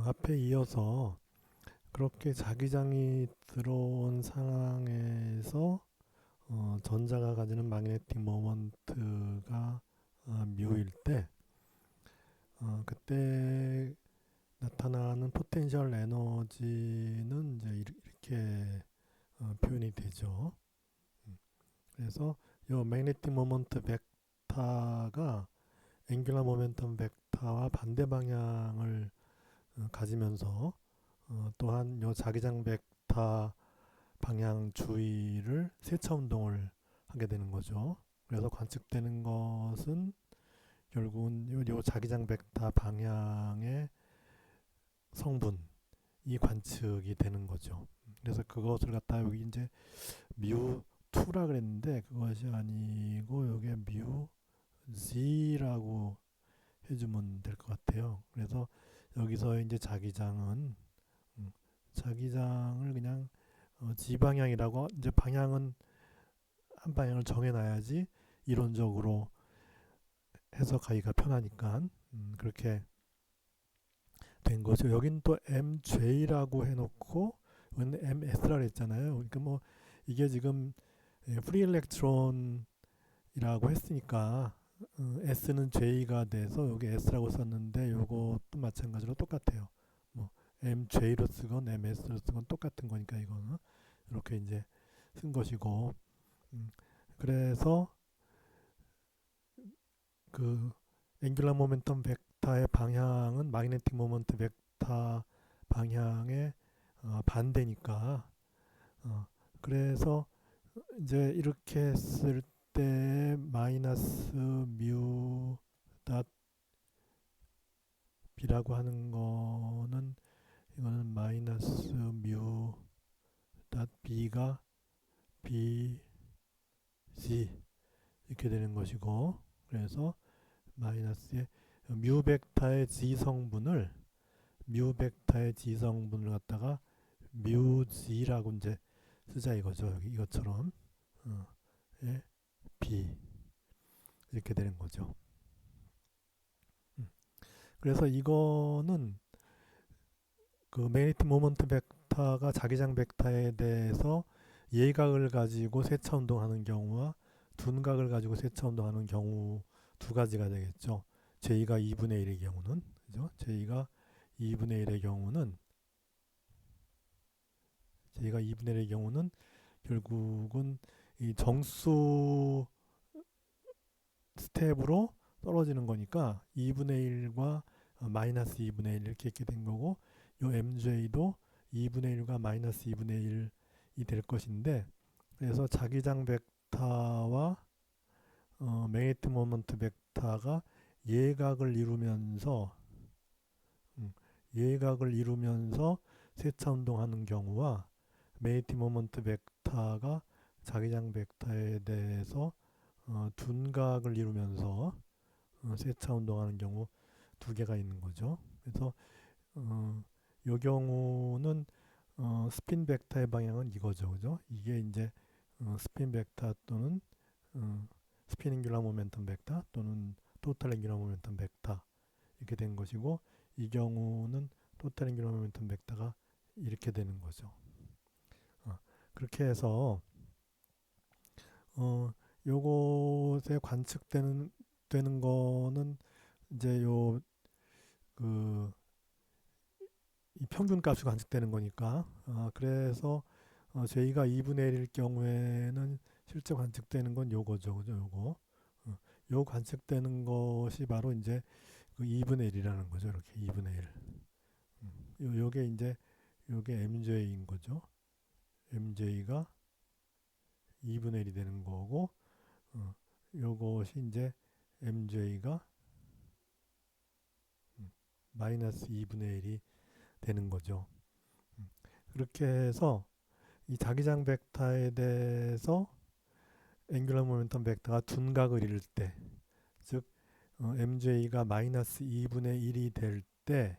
앞에 이어서 그렇게 자기장이 들어온 상황에서 전자가 가지는 마그네틱 모먼트가 뮤일 때 그때 나타나는 포텐셜 에너지는 이제 이렇게 표현이 되죠. 그래서 이 매그네틱 모먼트 벡터가 앵귤러 모멘텀 벡터와 반대 방향을 가지면서 또한 이 자기장 벡터 방향 주위를 세차 운동을 하게 되는 거죠. 그래서 관측되는 것은 결국은 요 자기장 벡터 방향의 성분이 관측이 되는 거죠. 그래서 그것을 갖다 여기 이제 뮤 2라 그랬는데 그것이 아니고 여기에 뮤 Z라고 해주면 될 것 같아요. 그래서 여기서 이제 자기장은 자기장을 그냥 G 방향이라고 이제 방향은 한 방향을 정해놔야지 이론적으로 해석하기가 편하니까 그렇게 된 거죠. 여긴 또 MJ라고 해놓고 여기는 MS라고 했잖아요. 그러니까 뭐 이게 지금 프리 일렉트론이라고 했으니까 S는 J가 돼서 여기 S라고 썼는데 요것도 마찬가지로 똑같아요. 뭐 MJ로 쓰건 MS로 쓰건 똑같은 거니까 이거는 이렇게 이제 쓴 것이고 그래서 그 앵귤러 모멘텀 벡터의 방향은 마그네틱 모먼트 벡터 방향의 반대니까 그래서 이제 이렇게 했을 때 마이너스 뮤 닷 B라고 하는 거는 이거는 마이너스 뮤 닷 B가 B, C 이렇게 되는 것이고 그래서 마이너스의 뮤 벡터의 지성분을 갖다가 뮤 G라고 이제 쓰자 이거죠. 여기 이것처럼 예, B 이렇게 되는 거죠. 그래서 이거는 그 매그네틱 모먼트 벡터가 자기장 벡터에 대해서 예각을 가지고 세차 운동하는 경우와 둔각을 가지고 세차 운동하는 경우 두 가지가 되겠죠. J가 2분의 1의 경우는 그죠? J가 2분의 1의 경우는 결국은 이 정수 스텝으로 떨어지는 거니까 2분의 1과 마이너스 2분의 1 이렇게 된 거고 요 MJ도 2분의 1과 마이너스 2분의 1이 될 것인데 그래서 자기장 벡터와 매그네틱 모먼트 벡터가 예각을 이루면서 세차 운동하는 경우와 매그네틱 모먼트 벡터가 자기장 벡터에 대해서 둔각을 이루면서 세차 운동하는 경우 두 개가 있는 거죠. 그래서 이 경우는 스핀 벡터의 방향은 이거죠, 그죠? 이게 이제 스핀 벡터 또는 스핀 앵귤러 모멘텀 벡터 또는 토탈 앵귤러 모멘텀 벡터 이렇게 된 것이고 이 경우는 토탈 앵귤러 모멘텀 벡터가 이렇게 되는 거죠. 그렇게 해서 요것에 관측되는 되는 거는 이제 그 이 평균 값이 관측되는 거니까 그래서 J가 2분의 1일 경우에는 실제 관측되는 건 요거죠, 그죠? 요 관측되는 것이 바로 이제 그 2분의 1이라는 거죠, 이렇게 2분의 1. 요게 이제 요게 MJ인 거죠. MJ가 2분의 1이 되는 거고, 요것이 이제 MJ가 마이너스 2분의 1이 되는 거죠. 그렇게 해서 이 자기장 벡터에 대해서 앵귤러 모멘텀 벡터가 둔각을 이룰 때, 즉 MJ가 마이너스 2분의 1이 될 때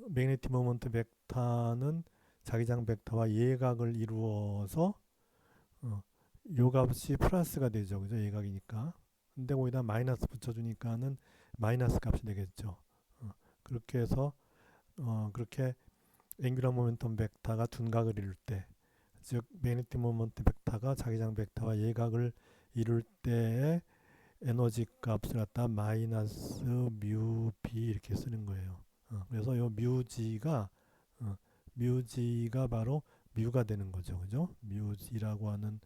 매그네틱 모먼트 벡터는 자기장 벡터와 예각을 이루어서 요 값이 플러스가 되죠. 그죠? 예각이니까. 근데 거기다 마이너스 붙여주니까는 마이너스 값이 되겠죠. 그렇게 해서 그렇게 앵귤러 모멘텀 벡터가 둔각을 이룰 때, 즉 매그네틱 모먼트 벡터가 자기장 벡터와 예각을 이룰 때의 에너지 값을 갖다 마이너스 뮤 b 이렇게 쓰는 거예요. 그래서 요 뮤g가 바로 뮤가 되는 거죠, 그죠? 뮤g라고 하는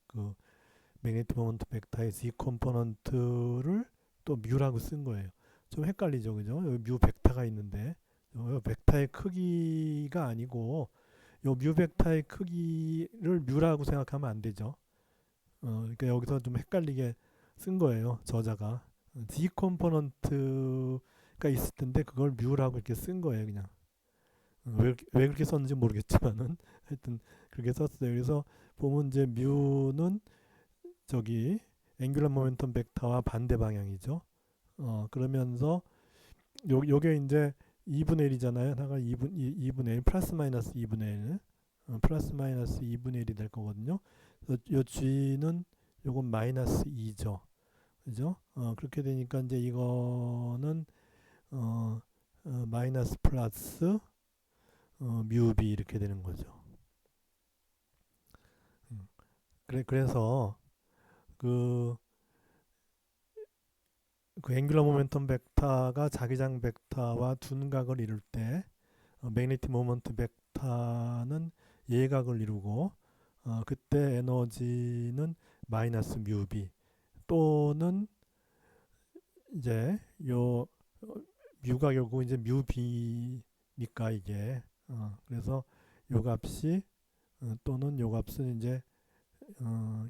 그 매그네틱 모먼트 벡터의 z 컴포넌트를 또 뮤라고 쓴 거예요. 좀 헷갈리죠, 그죠? 여기 뮤 벡터가 있는데 요 벡터의 크기가 아니고 요 뮤 벡터의 크기를 뮤라고 생각하면 안 되죠. 그러니까 여기서 좀 헷갈리게 쓴 거예요, 저자가. z 컴포넌트가 있을 텐데 그걸 뮤라고 이렇게 쓴 거예요, 그냥. 왜 그렇게 썼는지 모르겠지만은 하여튼 그렇게 썼어요. 그래서 보면 이제 뮤는 저기 앵귤러 모멘텀 벡터와 반대 방향이죠. 그러면서 요게 이제 2분의 1이잖아요. 하나가 2분의 1 플러스 마이너스 2분의 1 플러스 마이너스 2분의 1이 될 거거든요. 요 g는 요건 마이너스 2죠. 그죠? 그렇게 되니까 이제 이거는 마이너스 플러스 뮤비 이렇게 되는 거죠. 그래서 그 앵귤러 모멘텀 벡터가 자기장 벡터와 둔각을 이룰 때 매그네틱 모먼트 벡터는 예각을 이루고 그때 에너지는 마이너스 뮤비 또는 이제 요 뮤가 결국 이제 뮤비니까 이게 그래서 요 값이 또는 요 값은 이제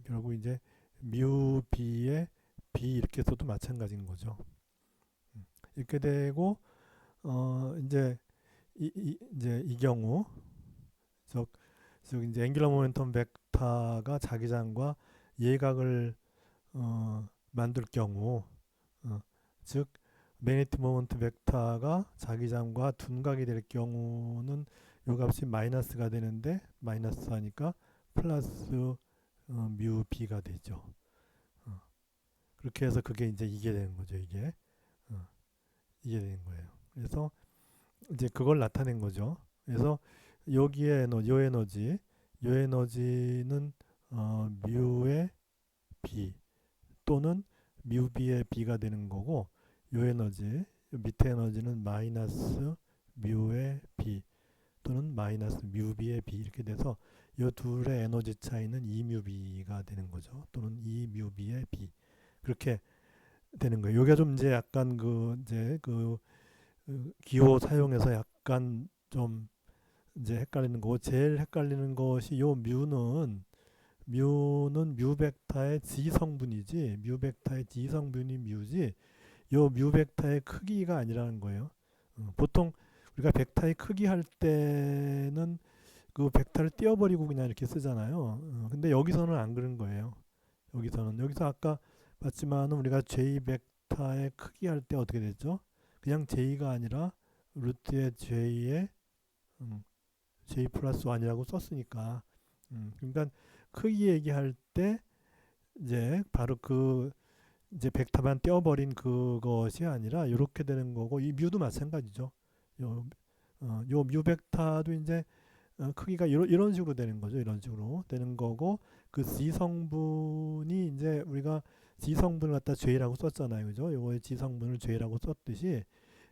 결국 이제 뮤비의 b 이렇게 써도 마찬가지인 거죠. 이렇게 되고 이제 이제 이 경우 즉 이제 앵귤러 모멘텀 벡터가 자기장과 예각을 만들 경우 즉 매그네틱 모먼트 벡터가 자기장과 둔각이 될 경우는 요 값이 마이너스가 되는데 마이너스 하니까 플러스 뮤 b가 되죠. 그렇게 해서 그게 이제 이게 되는 거죠. 이게 되는 거예요. 그래서 이제 그걸 나타낸 거죠. 그래서 여기에 요 에너지는 뮤의 b 또는 뮤 b의 b가 되는 거고 요 에너지 밑에 에너지는 마이너스 뮤의 b 또는 마이너스 뮤 b의 b 이렇게 돼서 이 둘의 에너지 차이는 2뮤 b가 되는 거죠. 또는 2뮤 b의 b 그렇게 되는 거예요. 요게 좀 이제 약간 기호 사용해서 약간 좀 이제 헷갈리는 거고 제일 헷갈리는 것이 요 뮤는 벡터의 지성분이지 뮤 벡터의 지성분이 뮤지 요 뮤 벡터의 크기가 아니라는 거예요. 보통 우리가 벡터의 크기 할 때는 그 벡터를 띄워버리고 그냥 이렇게 쓰잖아요. 근데 여기서는 안 그런 거예요. 여기서 아까 봤지만은 우리가 j 벡터의 크기 할 때 어떻게 됐죠? 그냥 j가 아니라 루트의 j의 j 플러스 1이라고 썼으니까 그러니까 크기 얘기할 때 이제 바로 그 이제 벡터만 떼어버린 그것이 아니라 이렇게 되는 거고 이 뮤도 마찬가지죠. 요뮤 벡터도 이제 크기가 이런 식으로 되는 거죠. 이런 식으로 되는 거고 그 지성분이 이제 우리가 지성분을 갖다 J라고 썼잖아요. 그죠? 요거의 지성분을 J라고 썼듯이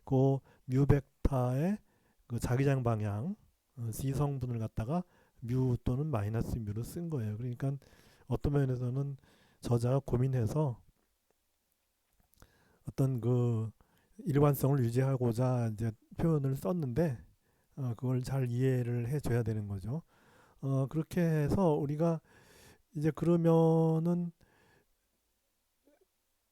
그뮤 벡터의 그 자기장 방향 지성분을 갖다가 뮤 또는 마이너스 뮤로 쓴 거예요. 그러니까 어떤 면에서는 저자가 고민해서 어떤 그 일관성을 유지하고자 이제 표현을 썼는데 그걸 잘 이해를 해줘야 되는 거죠. 그렇게 해서 우리가 이제 그러면은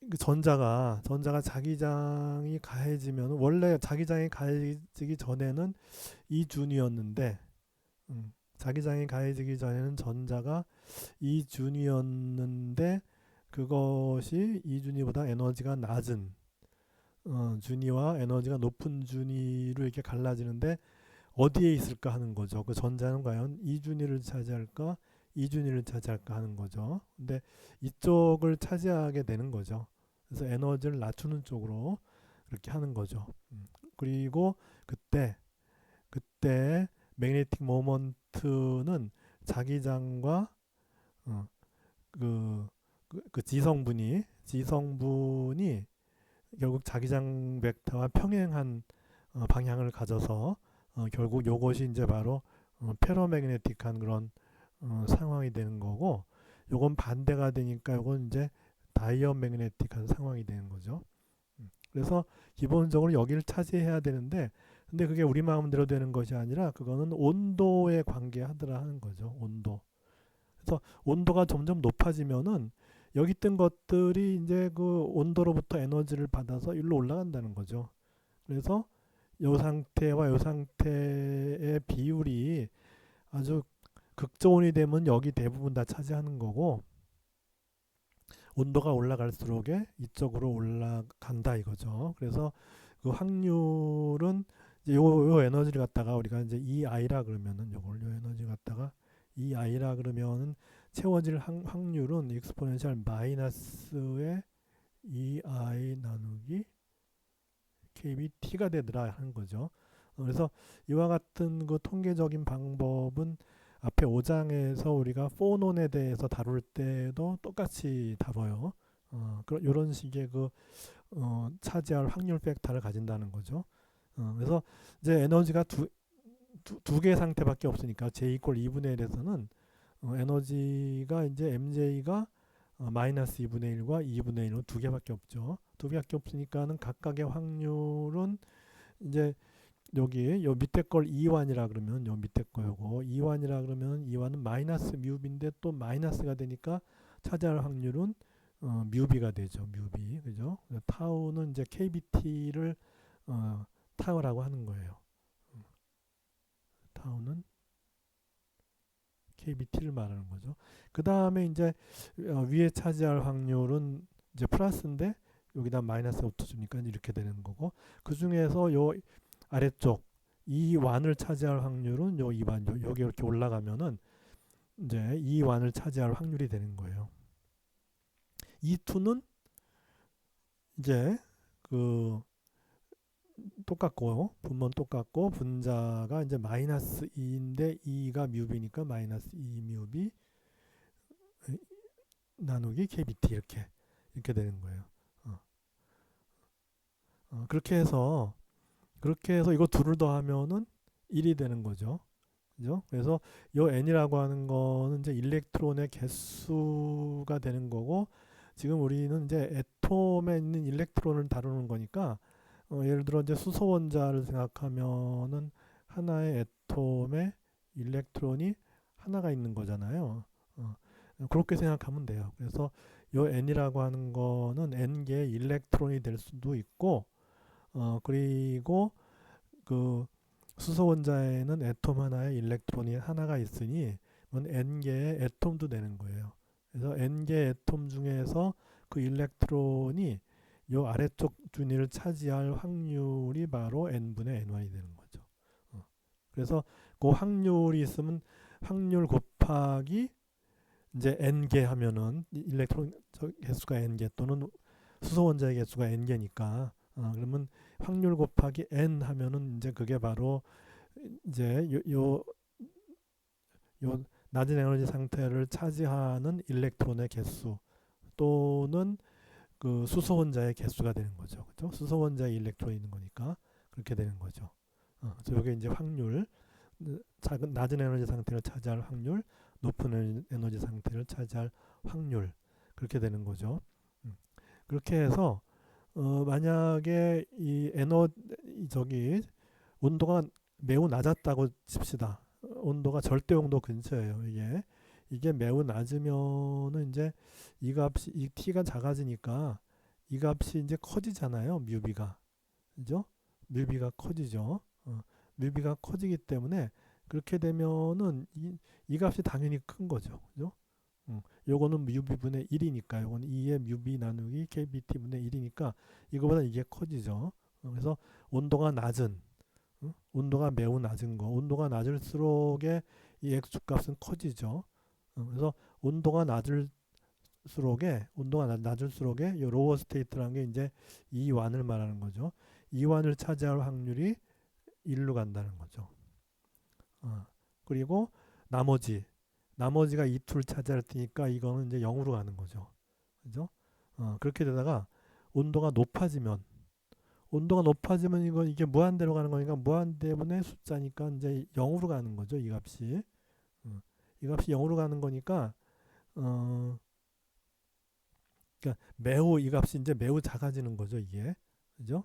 그 전자가 자기장이 가해지면 원래 자기장이 가해지기 전에는 이준이었는데 자기장이 가해지기 전에는 전자가 이준이었는데 그것이 이준위보다 에너지가 낮은 준위와 에너지가 높은 준위로 이렇게 갈라지는데 어디에 있을까 하는 거죠. 그 전자는 과연 이준위를 차지할까 이준위를 차지할까 하는 거죠. 근데 이쪽을 차지하게 되는 거죠. 그래서 에너지를 낮추는 쪽으로 그렇게 하는 거죠. 그리고 그때 때 매그네틱 모먼트는 자기장과 그, 그 지성분이 결국 자기장 벡터와 평행한 방향을 가져서 결국 요것이 이제 바로 페로매그네틱한 그런 상황이 되는 거고, 요건 반대가 되니까 요건 이제 다이어매그네틱한 상황이 되는 거죠. 그래서 기본적으로 여기를 차지해야 되는데, 근데 그게 우리 마음대로 되는 것이 아니라 그거는 온도에 관계하더라 하는 거죠. 온도. 그래서 온도가 점점 높아지면은 여기 있던 것들이 이제 그 온도로부터 에너지를 받아서 일로 올라간다는 거죠. 그래서 요 상태와 요 상태의 비율이 아주 극저온이 되면 여기 대부분 다 차지하는 거고, 온도가 올라갈수록에 이쪽으로 올라간다 이거죠. 그래서 그 확률은 이제 요 에너지를 갖다가 우리가 이제 EI라 그러면은 요 에너지 갖다가 EI라 그러면은 채워질 확률은 익스포넨셜 마이너스의 EI 나누기 KBT가 되더라 하는 거죠. 그래서 이와 같은 그 통계적인 방법은 앞에 5장에서 우리가 포논에 대해서 다룰 때도 똑같이 다뤄요. 이런 식의 차지할 확률 벡터를 가진다는 거죠. 그래서 이제 에너지가 두 개의 상태밖에 없으니까 J 이퀄 2분의 1에서는 에너지가 이제 MJ가 마이너스 2분의 1과 2분의 1로 두 개밖에 없죠. 두 개밖에 없으니까는 각각의 확률은 이제 여기 요 밑에 걸 2완이라 그러면 요 밑에 거고 2완이라 그러면 2완은 마이너스 뮤비인데 또 마이너스가 되니까 차지할 확률은 뮤비가 되죠. 뮤비. 그죠? 타우는 이제 KBT를 타우라고 하는 거예요. 타우는 KBT를 말하는 거죠. 그 다음에 이제 위에 차지할 확률은 이제 플러스인데 여기다 마이너스가 붙어주니까 이렇게 되는 거고, 그 중에서 요 아래쪽 이 완을 차지할 확률은 요 2완 여기 이렇게 올라가면은 이제 이 완을 차지할 확률이 되는 거예요. E2는 이제 그 똑같고요. 분모는 똑같고 분자가 이제 마이너스 2인데 2가 뮤비니까 마이너스 2 뮤비 나누기 KBT 이렇게 되는 거예요. 그렇게 해서 이거 둘을 더하면은 1이 되는 거죠. 그죠? 그래서 요 n이라고 하는 거는 이제 일렉트론의 개수가 되는 거고, 지금 우리는 이제 애톰에 있는 일렉트론을 다루는 거니까 예를 들어 이제 수소 원자를 생각하면은 하나의 애톰에 일렉트론이 하나가 있는 거잖아요. 그렇게 생각하면 돼요. 그래서 요 n이라고 하는 거는 n개의 일렉트론이 될 수도 있고, 그리고 그 수소 원자에는 애톰 하나에 일렉트론이 하나가 있으니 n개의 애톰도 되는 거예요. 그래서 n개의 애톰 중에서 그 일렉트론이 요 아래쪽 준위를 차지할 확률이 바로 n분의 ny 되는 거죠. 그래서 그 확률이 있으면 확률 곱하기 이제 n개 하면은 일렉트론 개수가 n개 또는 수소 원자의 개수가 n개니까 그러면 확률 곱하기 n 하면은 이제 그게 바로 이제 요 낮은 에너지 상태를 차지하는 일렉트론의 개수 또는 그 수소 원자의 개수가 되는 거죠. 그렇죠? 수소 원자에 일렉트론이 있는 거니까 그렇게 되는 거죠. 그래서 이게 이제 확률, 낮은 에너지 상태를 차지할 확률, 높은 에너지 상태를 차지할 확률, 그렇게 되는 거죠. 그렇게 해서 만약에 이 온도가 매우 낮았다고 칩시다. 온도가 절대 온도 근처예요. 이게 매우 낮으면은 이제 이 t가 작아지니까 이 값이 이제 커지잖아요. 뮤비가. 그죠? 뮤비가 커지죠. 뮤비가 커지기 때문에 그렇게 되면은 이 값이 당연히 큰 거죠. 그죠? 요거는 뮤비분의 1이니까 요거는 2의 뮤비 나누기 kBT분의 1이니까 이거보다 이게 커지죠. 그래서 온도가 온도가 매우 낮은 거, 온도가 낮을수록에 이 X값은 커지죠. 그래서 온도가 낮을수록에 이 로어 스테이트라는 게 이제 이완을 말하는 거죠. 이완을 차지할 확률이 1로 간다는 거죠. 그리고 나머지가 E2를 차지할 테니까 이거는 이제 0으로 가는 거죠. 그죠? 그렇게 되다가 온도가 높아지면 이게 무한대로 가는 거니까 무한대분의 숫자니까 이제 0으로 가는 거죠. 이 값이. 이 값이 0으로 가는 거니까 어 그러니까 이 값이 이제 매우 작아지는 거죠, 이게. 그죠?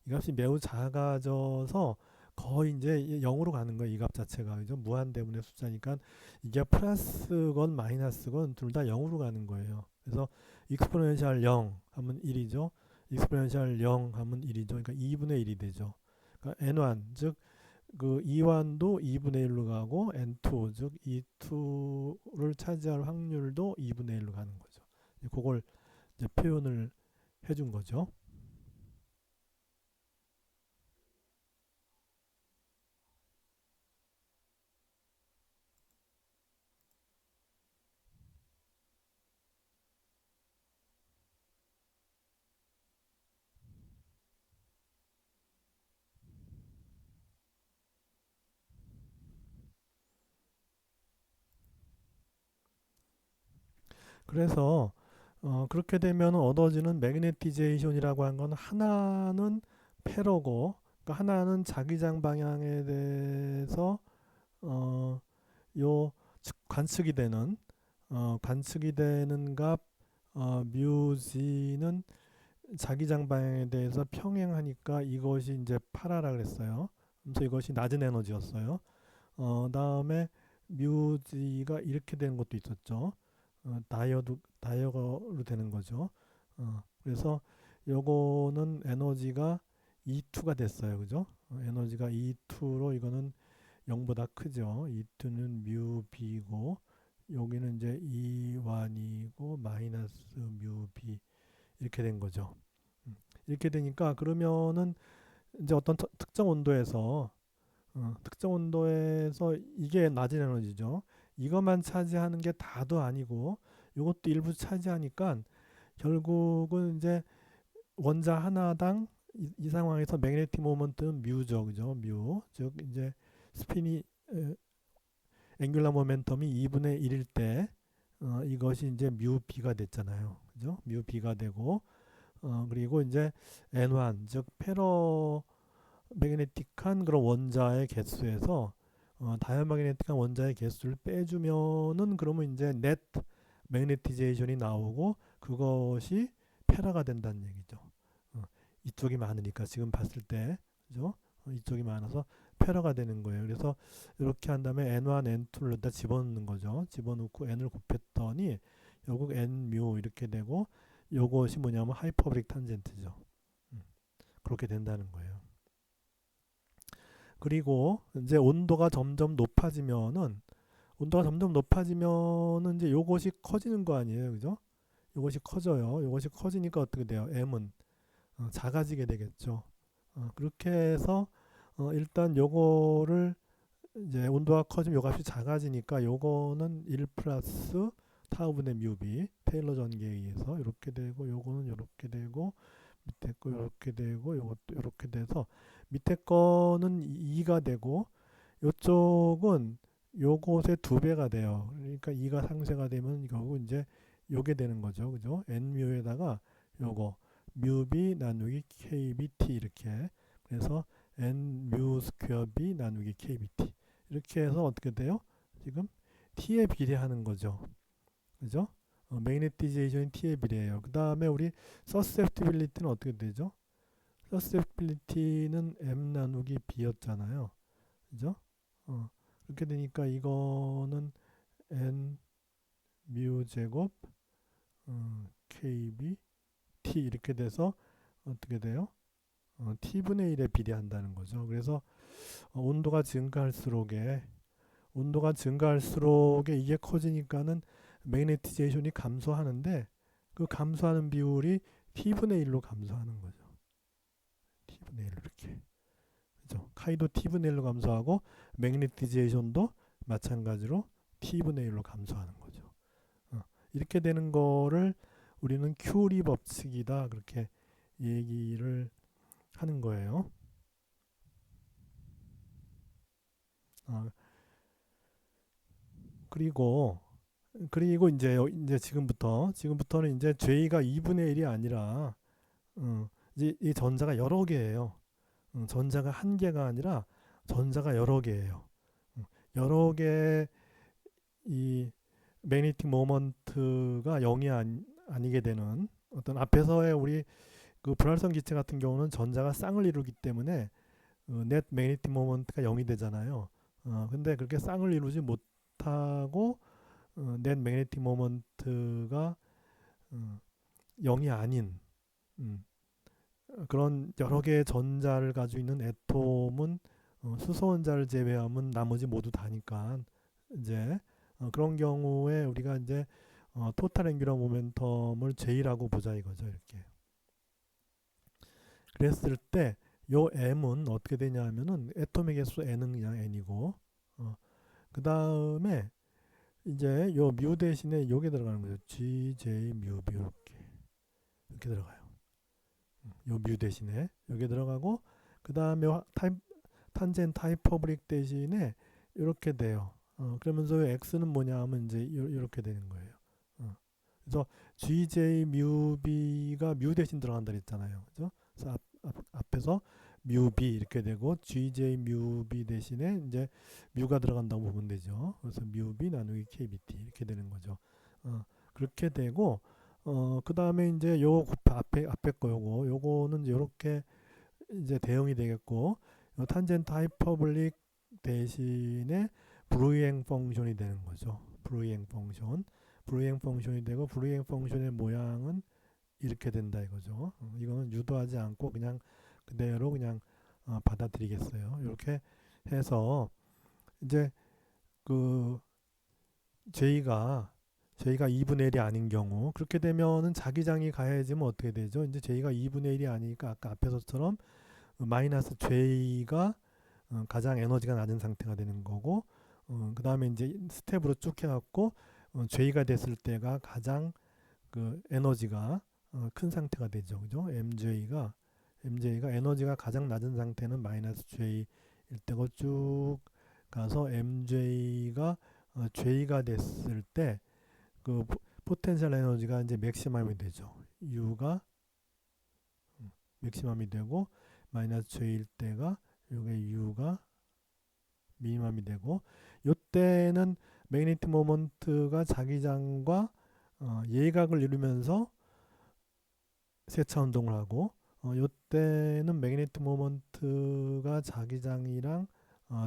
이 값이 매우 작아져서 거의 이제 0으로 가는 거예요. 이 값 자체가. 그죠? 무한대분의 숫자니까 이게 플러스건 마이너스건 둘 다 0으로 가는 거예요. 그래서 익스포넨셜 0 하면 1이죠. 익스포넨셜 0 하면 1이죠. 그러니까 2분의 1이 되죠. 그러니까 n1 즉 그 E1도 2분의 1로 가고 N2 즉 E2를 차지할 확률도 2분의 1로 가는 거죠. 그걸 이제 표현을 해준 거죠. 그래서 그렇게 되면 얻어지는 매그네티제이션이라고 하는 건 하나는 패러고 그러니까 하나는 자기장 방향에 대해서 요 관측이 되는 값 뮤지는 자기장 방향에 대해서 평행하니까 이것이 이제 파라라 그랬어요. 그래서 이것이 낮은 에너지였어요. 다음에 뮤지가 이렇게 되는 것도 있었죠. 다이어로 되는 거죠. 그래서 요거는 에너지가 E2가 됐어요. 그죠? 에너지가 E2로 이거는 0보다 크죠. E2는 뮤 B고 여기는 이제 E1이고 마이너스 뮤 B 이렇게 된 거죠. 이렇게 되니까 그러면은 이제 어떤 특정 온도에서 이게 낮은 에너지죠. 이것만 차지하는 게 다도 아니고 이것도 일부 차지하니까 결국은 이제 원자 하나당 이 상황에서 매그네틱 모먼트는 뮤죠, 그죠? 뮤. 즉 이제 스피니 앵귤러 모멘텀이 2분의 1일 때 이것이 이제 뮤 b가 됐잖아요. 그죠? 뮤 b가 되고 그리고 이제 N1 즉 페러 매그네틱한 그런 원자의 개수에서 다이어매그네틱한 원자의 개수를 빼주면은 그러면 이제 넷 매그네티제이션이 나오고 그것이 페라가 된다는 얘기죠. 이쪽이 많으니까 지금 봤을 때 그죠? 이쪽이 많아서 페라가 되는 거예요. 그래서 이렇게 한 다음에 n1, n2를 여기다 집어넣는 거죠. 집어넣고 n을 곱했더니 요거 n뮤 이렇게 되고 요것이 뭐냐면 하이퍼브릭 탄젠트죠. 그렇게 된다는 거예요. 그리고 이제 온도가 점점 높아지면은 이제 요것이 커지는 거 아니에요, 그죠? 요것이 커져요. 요것이 커지니까 어떻게 돼요? m은 작아지게 되겠죠. 그렇게 해서 일단 요거를 이제 온도가 커지면 요 값이 작아지니까 요거는 1 플러스 타우분의 뮤비 테일러 전개에 의해서 이렇게 되고 요거는 이렇게 되고 밑에 거 이렇게 되고 요것도 이렇게 돼서 밑에 거는 2가 되고 요쪽은 요것의 2배가 돼요. 그러니까 2가 상쇄가 되면 결국 이제 요게 되는 거죠. 그죠? n뮤에다가 요거 뮤b 나누기 kbt 이렇게 그래서 n뮤 스퀘어 b 나누기 kbt 이렇게 해서 어떻게 돼요? 지금 t에 비례하는 거죠. 그죠? 매그네티제이션이 t에 비례해요. 그 다음에 우리 서셉티빌리티는 어떻게 되죠? 서셉티빌리티는 m 나누기 b였잖아요. 그죠? 그렇게 되니까 이거는 n 뮤 제곱 kb t 이렇게 돼서 어떻게 돼요? t분의 1에 비례한다는 거죠. 그래서 온도가 증가할수록에 이게 커지니까는 매그네티제이션이 감소하는데 그 감소하는 비율이 t분의 1로 감소하는 거죠. t분의 1 이렇게. 그죠? 카이도 t분의 1로 감소하고 매그네티제이션도 마찬가지로 t분의 1로 감소하는 거죠. 이렇게 되는 거를 우리는 큐리 법칙이다 그렇게 얘기를 하는 거예요. 어, 그리고 이제 지금부터는 이제 J가 2분의 1이 아니라 이제 이 전자가 여러 개예요. 전자가 한 개가 아니라 전자가 여러 개예요. 여러 개 이 매그네틱 모먼트가 0이 아니게 되는 어떤 앞에서의 우리 그 불활성 기체 같은 경우는 전자가 쌍을 이루기 때문에 넷 매그네틱 모먼트가 0이 되잖아요. 근데 그렇게 쌍을 이루지 못하고 넷 매그네틱 모먼트가 0이 아닌 음, 그런 여러 개의 전자를 가지고 있는 애톰은 수소 원자를 제외하면 나머지 모두 다니까 이제 그런 경우에 우리가 이제 토탈 앵귤러 모멘텀을 J라고 보자 이거죠. 이렇게 그랬을 때 요 m은 어떻게 되냐 하면은 애톰의 개수 n은 그냥 n이고 그 다음에 이제 요 뮤 대신에 요게 들어가는 거죠. GJ 뮤 B 이렇게 들어가요. 요 뮤 대신에 요게 들어가고 그 다음에 탄젠트 하이퍼블릭 대신에 이렇게 돼요. 그러면서 x는 뭐냐 하면 이제 이렇게 되는 거예요. 그래서 GJ 뮤 B가 뮤 대신 들어간다 그랬잖아요. 그죠? 그래서 앞에서 뮤 B 이렇게 되고 GJ 뮤 B 대신에 이제 뮤가 들어간다고 보면 되죠. 그래서 뮤 B 나누기 KBT 이렇게 되는 거죠. 그렇게 되고 그 다음에 이제 요 앞에 거 요거는 요렇게 이제 대응이 되겠고 요 탄젠트 하이퍼블릭 대신에 브루잉 펑션이 되는 거죠. 브루잉 펑션이 되고 브루잉 펑션의 모양은 이렇게 된다 이거죠. 이거는 유도하지 않고 그냥 그대로 그냥 받아들이겠어요. 이렇게 해서 이제 그 J가 2분의 1이 아닌 경우 그렇게 되면은 자기장이 가해지면 어떻게 되죠? 이제 J가 2분의 1이 아니니까 아까 앞에서처럼 마이너스 J가 가장 에너지가 낮은 상태가 되는 거고 그 다음에 이제 스텝으로 쭉 해갖고 J가 됐을 때가 가장 그 에너지가 큰 상태가 되죠. 그죠? MJ가 에너지가 가장 낮은 상태는 마이너스 J일 때고 쭉 가서 MJ가 J가 됐을 때 그 포텐셜 에너지가 이제 맥시멈이 되죠. U가 맥시멈이 되고 마이너스 J일 때가 요게 U가 미니멈이 되고 요때는 매그네틱 모먼트가 자기장과 예각을 이루면서 세차 운동을 하고 요때는 매그네틱 모먼트가 자기장이랑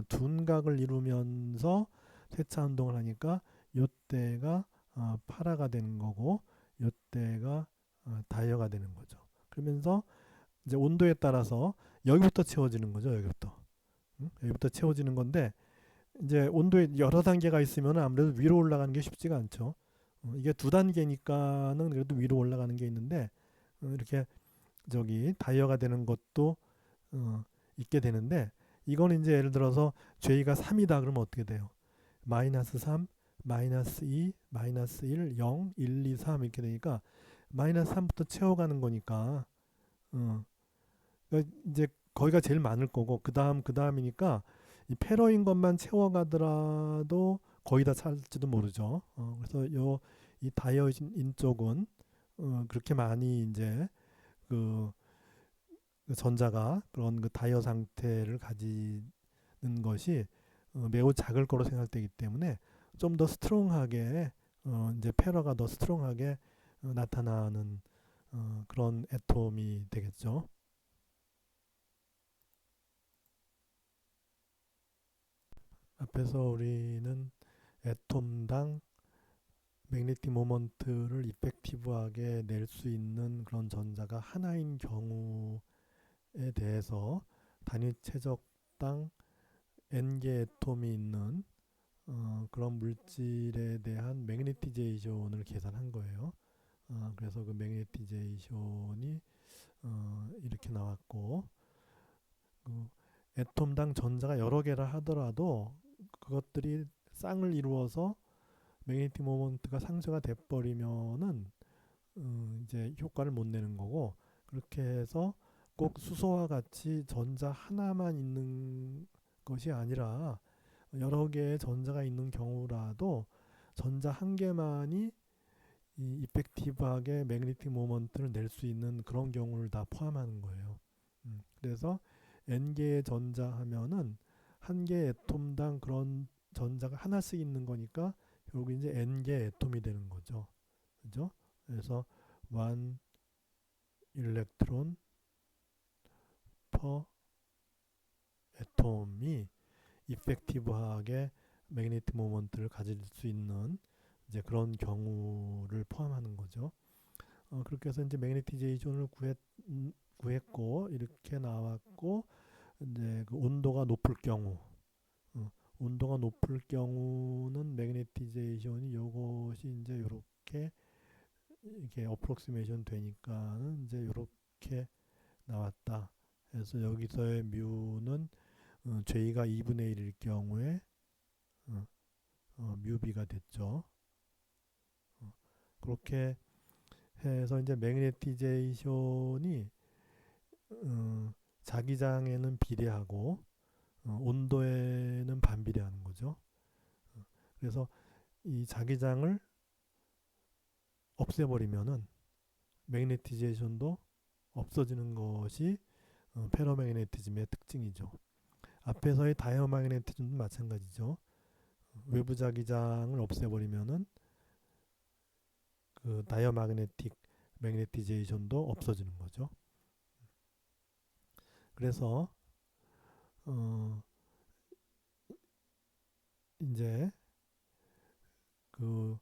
둔각을 이루면서 세차 운동을 하니까 요때가 파라가 되는 거고 요때가 다이어가 되는 거죠. 그러면서 이제 온도에 따라서 여기부터 채워지는 거죠. 여기부터 채워지는 건데 이제 온도에 여러 단계가 있으면 아무래도 위로 올라가는 게 쉽지가 않죠. 이게 두 단계니까는 그래도 위로 올라가는 게 있는데 이렇게 저기 다이어가 되는 것도 있게 되는데 이거는 이제 예를 들어서 J가 3이다 그러면 어떻게 돼요? 마이너스 3, 마이너스 2, 마이너스 1, 0, 1, 2, 3 이렇게 되니까 마이너스 3부터 채워가는 거니까 그러니까 이제 거기가 제일 많을 거고 그 다음이니까 이 패러인 것만 채워가더라도 거의 다 찰지도 모르죠. 그래서 이 다이어인 쪽은 그렇게 많이 이제 그, 그 전자가 그런 그 다이어 상태를 가지는 것이 매우 작을 거로 생각되기 때문에 좀 더 스트롱하게 이제 패러가 더 스트롱하게 나타나는 그런 애톰이 되겠죠. 앞에서 우리는 애톰당 매그네틱 모먼트를 이펙티브하게 낼 수 있는 그런 전자가 하나인 경우에 대해서 단위 최적당 n개 애톰이 있는 그런 물질에 대한 매그네티제이션을 계산한 거예요. 그래서 그 매그네티제이션이 이렇게 나왔고 그 애톰당 전자가 여러 개라 하더라도 그것들이 쌍을 이루어서 매그네틱 모먼트가 상쇄가 돼버리면은 이제 효과를 못 내는 거고 그렇게 해서 꼭 수소와 같이 전자 하나만 있는 것이 아니라 여러 개의 전자가 있는 경우라도 전자 한 개만이 이 이펙티브하게 매그네틱 모먼트를 낼 수 있는 그런 경우를 다 포함하는 거예요. 그래서 n개의 전자 하면은 한 개의 애톰당 그런 전자가 하나씩 있는 거니까 결국 이제 n개의 애톰이 되는 거죠. 그죠? 그래서 1 electron per 애톰이 이펙티브하게 매그네틱 모먼트를 가질 수 있는 이제 그런 경우를 포함하는 거죠. 그렇게 해서 이제 매그네티제이션을 구했고 이렇게 나왔고 이제 그 온도가 높을 경우 온도가 높을 경우는 매그네티제이션이 요것이 이제 요렇게 이게 어프록시메이션 되니까는 이제 요렇게 나왔다. 그래서 여기서의 뮤는 J가 2분의 1일 경우에 뮤비가 됐죠. 그렇게 해서 이제 매그네티제이션이 자기장에는 비례하고 온도에는 반비례하는 거죠. 그래서 이 자기장을 없애버리면은 매그네티제이션도 없어지는 것이 페로매그네티즘의 특징이죠. 앞에서의 다이어매그네티즘도 마찬가지죠. 외부 자기장을 없애버리면은 그 다이어매그네틱 매그네티제이션도 없어지는 거죠. 그래서 이제 그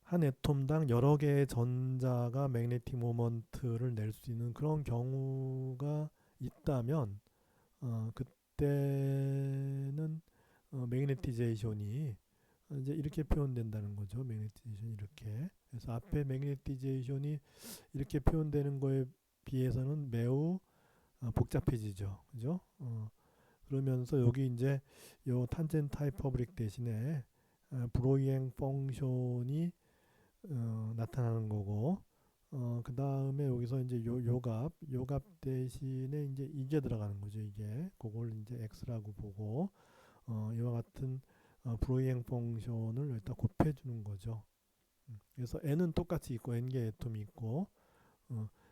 한 애톰당 여러 개의 전자가 매그네틱 모먼트를 낼 수 있는 그런 경우가 있다면 그때는 매그네티제이션이 이제 이렇게 표현된다는 거죠. 매그네티제이션 이렇게. 그래서 앞에 매그네티제이션이 이렇게 표현되는 거에 비해서는 매우 복잡해지죠. 그죠? 그러면서 여기 이제 요 탄젠트 하이퍼브릭 대신에 브로이엥 펑션이 나타나는 거고 그 다음에 여기서 이제 요값 대신에 이제 이게 들어가는 거죠. 이게 그걸 이제 x라고 보고 이와 같은 브로이엥 펑션을 여기다 곱해 주는 거죠. 그래서 n은 똑같이 있고 n개 애톰이 있고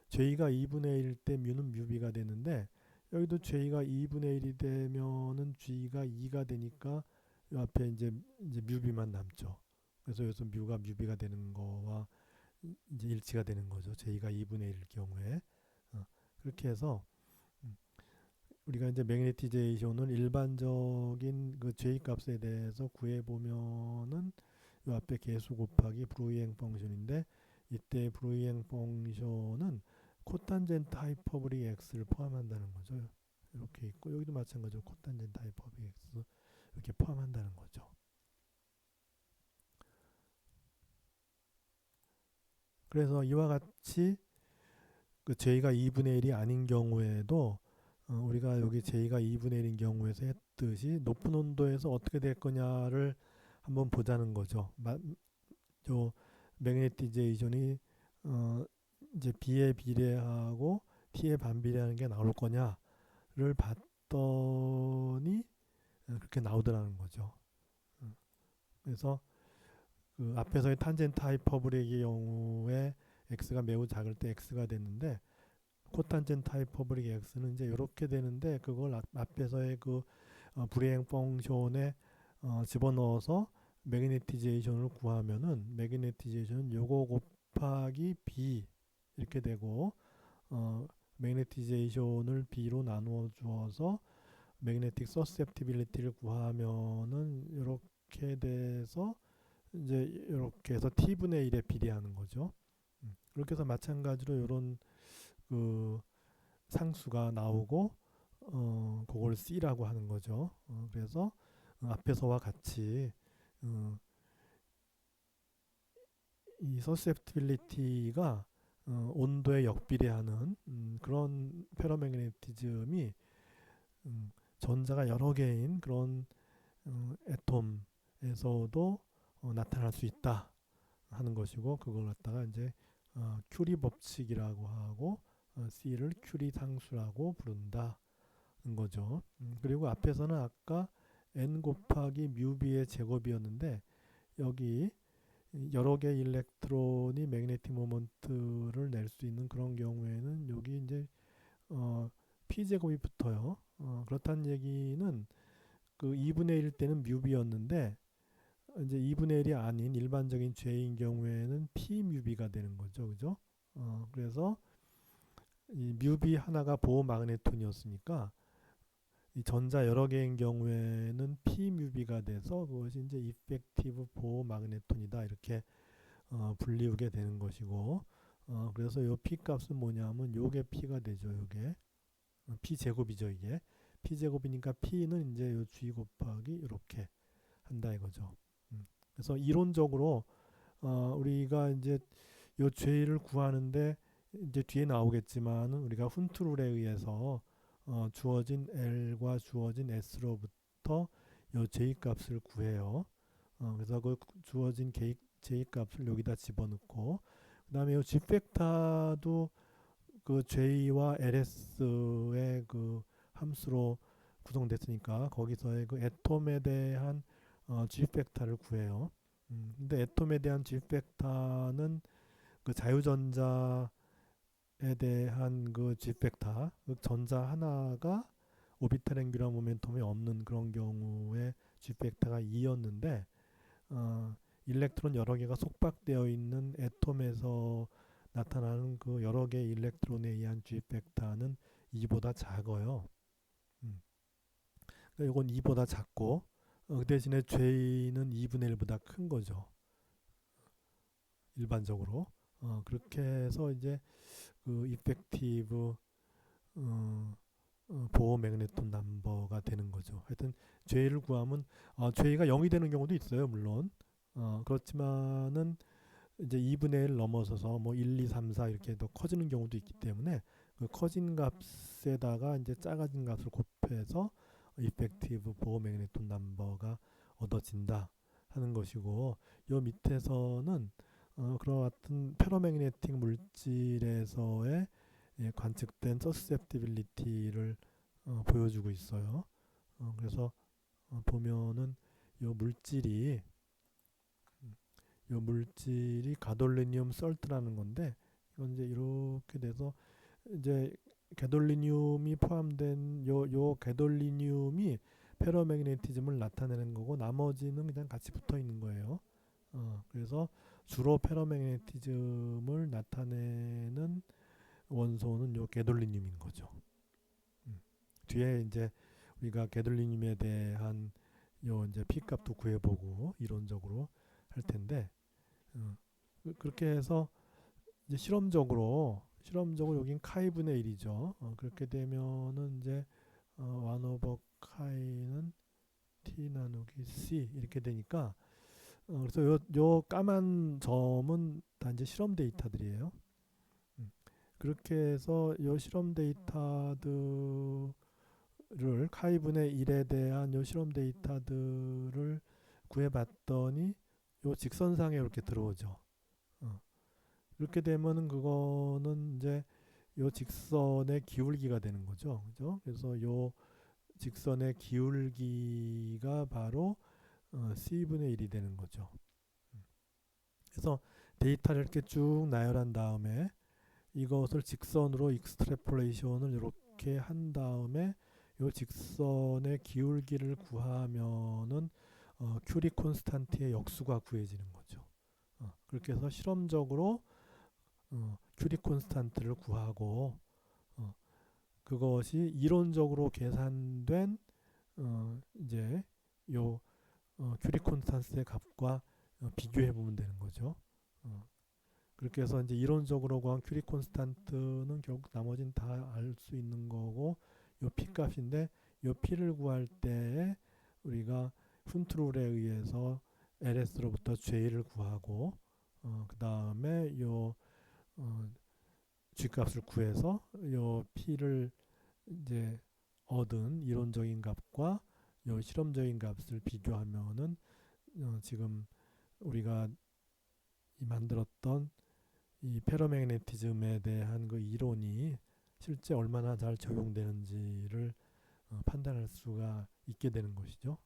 j가 2분의 1일 때 뮤는 뮤비가 되는데 여기도 j가 2분의 1이 되면은 g가 2가 되니까 이 앞에 이제 뮤비만 남죠. 그래서 여기서 뮤가 뮤비가 되는 거와 이제 일치가 되는 거죠. j가 2분의 1일 경우에 그렇게 해서 우리가 이제 매그네티제이션을 일반적인 그 j 값에 대해서 구해 보면은 이 앞에 개수 곱하기 브로이엥 펑션인데 이때 브로이엥 펑션은 코탄젠트 하이퍼브릭 x를 포함한다는 거죠. 이렇게 있고 여기도 마찬가지로 코탄젠트 하이퍼브릭 x 이렇게 포함한다는 거죠. 그래서 이와 같이 그 j가 2분의 1이 아닌 경우에도 우리가 여기 j가 2분의 1인 경우에서 했듯이 높은 온도에서 어떻게 될 거냐를 한번 보자는 거죠. 요 매그네티제이션이 이제 B에 비례하고 T에 반비례하는 게 나올 거냐를 봤더니 그렇게 나오더라는 거죠. 그래서 그 앞에서의 탄젠트 하이퍼브릭의 경우에 x가 매우 작을 때 x가 됐는데 코탄젠트 하이퍼브릭 x는 이제 이렇게 되는데 그걸 앞에서의 그 불이행 펑션에 집어넣어서 매그네티제이션을 구하면은 매그네티제이션은 요거 곱하기 b 이렇게 되고 매그네티제이션을 b로 나누어 주어서 매그네틱 서셉티빌리티를 구하면은 이렇게 돼서 이제 이렇게 해서 t분의 1에 비례하는 거죠. 그렇게 해서 마찬가지로 이런 그 상수가 나오고 그걸 C라고 하는 거죠. 그래서 앞에서와 같이 이 서셉티빌리티가 온도에 역비례하는 그런 페로매그네티즘이 전자가 여러 개인 그런 애톰에서도 나타날 수 있다 하는 것이고 그걸 갖다가 이제 큐리 법칙이라고 하고 C를 큐리 상수라고 부른다는 거죠. 그리고 앞에서는 아까 n 곱하기 뮤b의 제곱이었는데 여기 여러 개의 일렉트론이 매그네틱 모먼트를 낼 수 있는 그런 경우에는 여기 이제 p 제곱이 붙어요. 그렇다는 얘기는 그 2분의 1 때는 뮤b였는데 이제 2분의 1이 아닌 일반적인 J인 경우에는 p 뮤b가 되는 거죠, 그죠? 그래서 이 뮤b 하나가 보호 마그네톤이었으니까 이 전자 여러 개인 경우에는 p 뮤b가 돼서 그것이 이제 이펙티브 보호 마그네톤이다 이렇게 불리우게 되는 것이고, 그래서 요 p 값은 뭐냐면 요게 p가 되죠. 요게 p 제곱이죠. 이게 p 제곱이니까 p는 이제 요 g 곱하기 이렇게 한다 이거죠. 그래서 이론적으로 우리가 이제 요 J를 구하는데 이제 뒤에 나오겠지만은 우리가 훈트룰에 의해서 주어진 L과 주어진 S로부터 요 J 값을 구해요. 그래서 그 주어진 J 값을 여기다 집어넣고, 그 다음에 요 G 팩터도 그 J와 LS의 그 함수로 구성됐으니까 거기서의 그 애톰에 대한 G 팩터를 구해요. 근데 애톰에 대한 G 팩터는 그 자유전자에 대한 그 G 팩터, 그 전자 하나가 오비탈 앵귤러 모멘텀이 없는 그런 경우에 G 팩터가 2였는데 일렉트론 여러 개가 속박되어 있는 애톰에서 나타나는 그 여러 개의 일렉트론에 의한 G 팩터는 2보다 작아요. 그러니까 이건 2보다 작고 그 대신에 J는 2분의 1보다 큰 거죠. 일반적으로. 그렇게 해서 이제 그 이펙티브 보호 매그네톤 넘버가 되는 거죠. 하여튼 J를 구하면 J가 0이 되는 경우도 있어요. 물론. 그렇지만은 이제 2분의 1 넘어서서 뭐 1, 2, 3, 4 이렇게 더 커지는 경우도 있기 때문에 그 커진 값에다가 이제 작아진 값을 곱해서 이펙티브 보호 매그네톤 넘버가 얻어진다 하는 것이고, 요 밑에서는 그런 같은 페로매그네틱 물질에서의 관측된 서스셉티빌리티를 보여주고 있어요. 그래서 보면은 요 물질이 가돌리늄 솔트라는 건데, 이건 이제 이렇게 돼서 이제 가돌리늄이 포함된 요 가돌리늄이 페로매그네티즘을 나타내는 거고 나머지는 그냥 같이 붙어 있는 거예요. 그래서 주로 페로매그네티즘을 나타내는 원소는 요 가돌리늄인 거죠. 뒤에 이제 우리가 가돌리늄에 대한 요 이제 P 값도 구해보고 이론적으로 할 텐데, 그렇게 해서 이제 실험적으로 여긴 카이분의 1이죠. 그렇게 되면은 이제 1 오버 카이는 T 나누기 C 이렇게 되니까 그래서 요 까만 점은 다 이제 실험 데이터들이에요. 그렇게 해서 요 실험 데이터들을 카이분의 1에 대한 요 실험 데이터들을 구해봤더니 요 직선상에 이렇게 들어오죠. 이렇게 되면은 그거는 이제 요 직선의 기울기가 되는 거죠. 그죠? 그래서 요 직선의 기울기가 바로 C분의 1이 되는 거죠. 그래서 데이터를 이렇게 쭉 나열한 다음에 이것을 직선으로 익스트래폴레이션을 이렇게 한 다음에 요 직선의 기울기를 구하면은 큐리 콘스탄트의 역수가 구해지는 거죠. 그렇게 해서 실험적으로 큐리 콘스탄트를 구하고 그것이 이론적으로 계산된 이제 요 큐리 콘스탄트의 값과 비교해 보면 되는 거죠. 그렇게 해서 이제 이론적으로 구한 큐리 콘스탄트는 결국 나머지는 다 알 수 있는 거고 요 P 값인데 요 P를 구할 때 우리가 훈트룰에 의해서 LS로부터 J를 구하고 그 다음에 요 G 값을 구해서 요 P를 이제 얻은 이론적인 값과 요 실험적인 값을 비교하면은 지금 우리가 만들었던 이 페로매그네티즘에 대한 그 이론이 실제 얼마나 잘 적용되는지를 판단할 수가 있게 되는 것이죠.